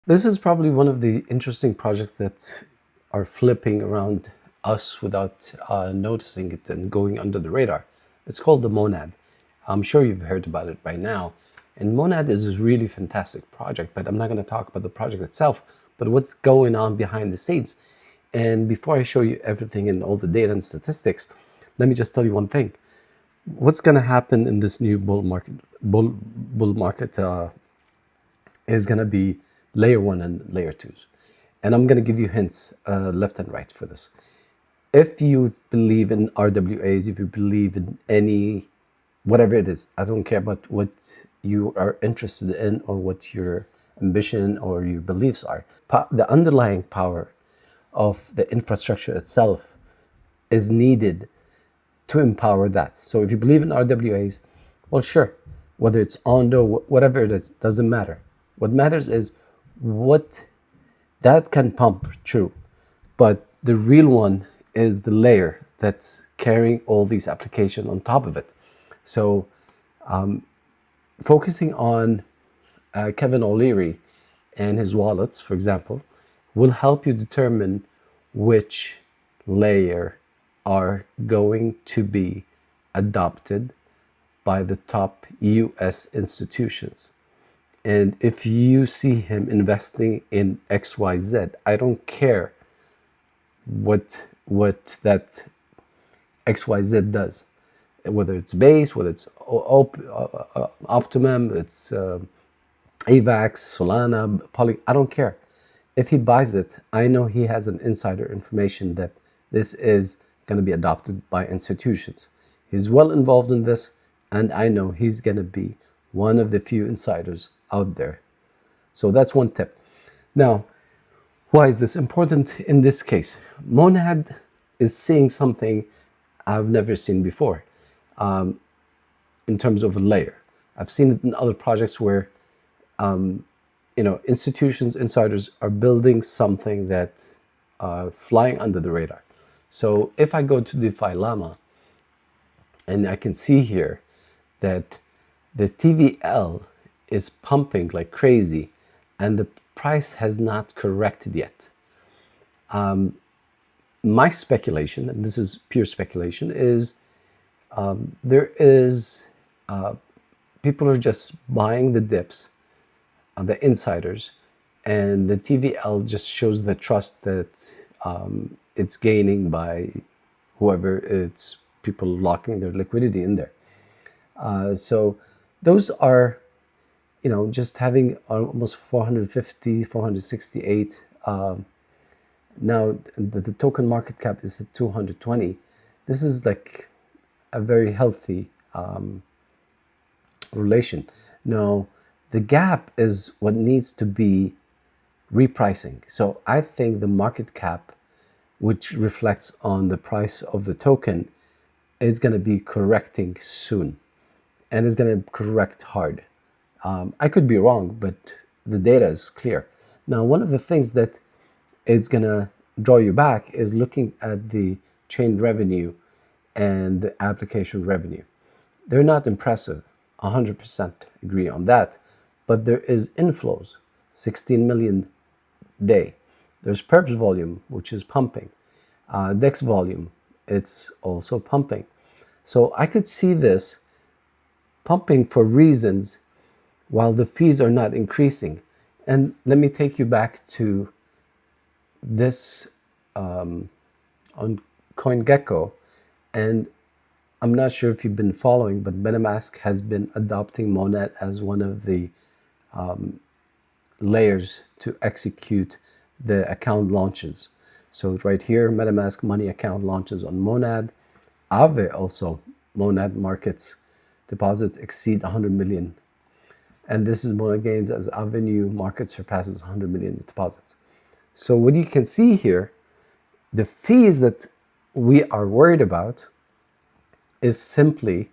This is probably one of the interesting projects that are flipping around us without noticing it and going under the radar. It's called the Monad. I'm sure you've heard about it by now. And Monad is a really fantastic project, but I'm not going to talk about the project itself, but what's going on behind the scenes. And before I show you everything and all the data and statistics, let me just tell you one thing. What's going to happen in this new bull market is going to be layer one and layer twos. And I'm going to give you hints left and right for this. If you believe in RWAs, if you believe in any, whatever it is, I don't care about what you are interested in or what your ambition or your beliefs are. The underlying power of the infrastructure itself is needed to empower that. So if you believe in RWAs, well, sure, whether it's Ondo, whatever it is, doesn't matter. What matters is what that can pump, true, but the real one is the layer that's carrying all these applications on top of it. So focusing on Kevin O'Leary and his wallets, for example, will help you determine which layer are going to be adopted by the top US institutions. And if you see him investing in XYZ, I don't care what that XYZ does, whether it's Base, whether it's Optimum, it's AVAX, Solana, Poly, I don't care. If he buys it, I know he has an insider information that this is going to be adopted by institutions. He's well involved in this, and I know he's going to be one of the few insiders out there. So that's one tip. Now, why is this important in this case? Monad is seeing something I've never seen before in terms of a layer. I've seen it in other projects where institutions, insiders are building something that flying under the radar. So if I go to DeFi Llama, and I can see here that the TVL is pumping like crazy, and the price has not corrected yet. My speculation, and this is pure speculation, is there is people are just buying the dips, the insiders, and the TVL just shows the trust that it's gaining by whoever it's people locking their liquidity in there. So those are, just having almost 450, 468. Now the token market cap is at 220. This is like a very healthy relation. Now, the gap is what needs to be repricing. So I think the market cap, which reflects on the price of the token, is going to be correcting soon, and it's going to correct hard. I could be wrong, but the data is clear. Now, one of the things that it's going to draw you back is looking at the chain revenue and the application revenue. They're not impressive, 100% agree on that, but there is inflows, 16 million day. There's perps volume, which is pumping. DEX volume, it's also pumping. So I could see this pumping for reasons while the fees are not increasing. And let me take you back to this on CoinGecko, and I'm not sure if you've been following, but MetaMask has been adopting Monad as one of the layers to execute the account launches. So right here, MetaMask money account launches on Monad. Aave also, Monad markets deposits exceed 100 million. And this is Monad gains as Avenue market surpasses 100 million deposits. So what you can see here, the fees that we are worried about is simply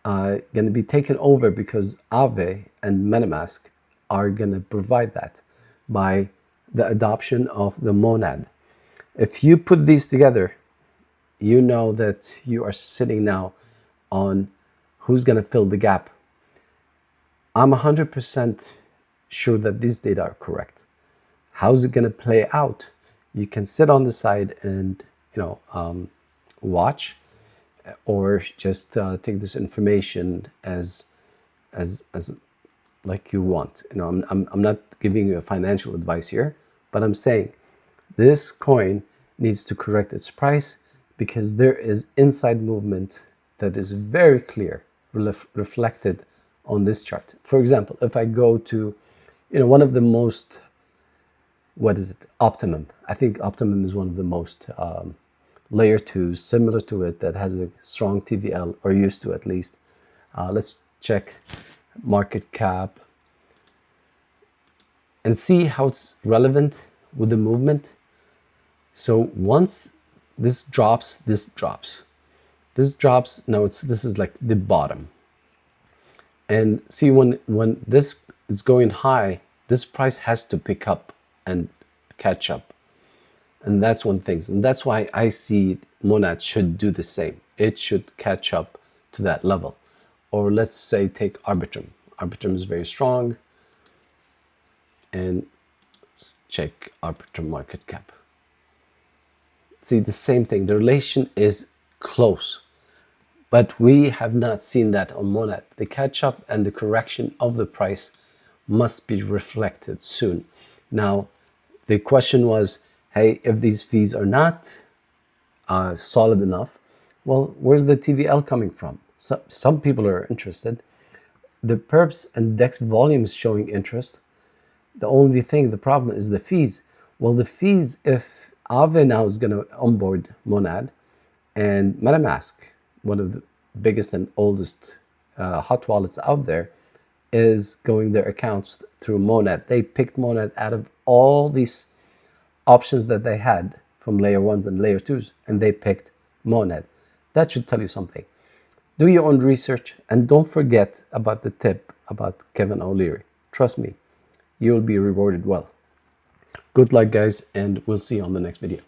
going to be taken over because Aave and MetaMask are going to provide that by the adoption of the Monad. If you put these together, you know that you are sitting now on who's going to fill the gap. I'm 100% sure that these data are correct. How's it going to play out? You can sit on the side and, watch, or just take this information as like you want. I'm not giving you a financial advice here, but I'm saying this coin needs to correct its price because there is inside movement that is very clear, reflected on this chart. For example, if I go to, one of the most, what is it? Optimum. I think Optimum is one of the most layer twos, similar to it, that has a strong TVL, or used to at least. Let's check market cap and see how it's relevant with the movement. So once this drops, this drops. This drops, now this is like the bottom. And see, when this is going high, this price has to pick up and catch up. And that's one thing. And that's why I see Monad should do the same. It should catch up to that level. Or let's say take Arbitrum. Arbitrum is very strong. And let's check Arbitrum market cap. See, the same thing. The relation is close. But we have not seen that on Monad. The catch up and the correction of the price must be reflected soon. Now, the question was, hey, if these fees are not solid enough, well, where's the TVL coming from? Some people are interested. The perps and DEX volume is showing interest. The only thing, the problem is the fees. Well, the fees, if Aave now is going to onboard Monad, and MetaMask, one of the biggest and oldest hot wallets out there, is going their accounts through Monad. They picked Monad out of all these options that they had from layer ones and layer twos, and they picked Monad. That should tell you something. Do your own research, and don't forget about the tip about Kevin O'Leary. Trust me, you'll be rewarded well. Good luck, guys, and we'll see you on the next video.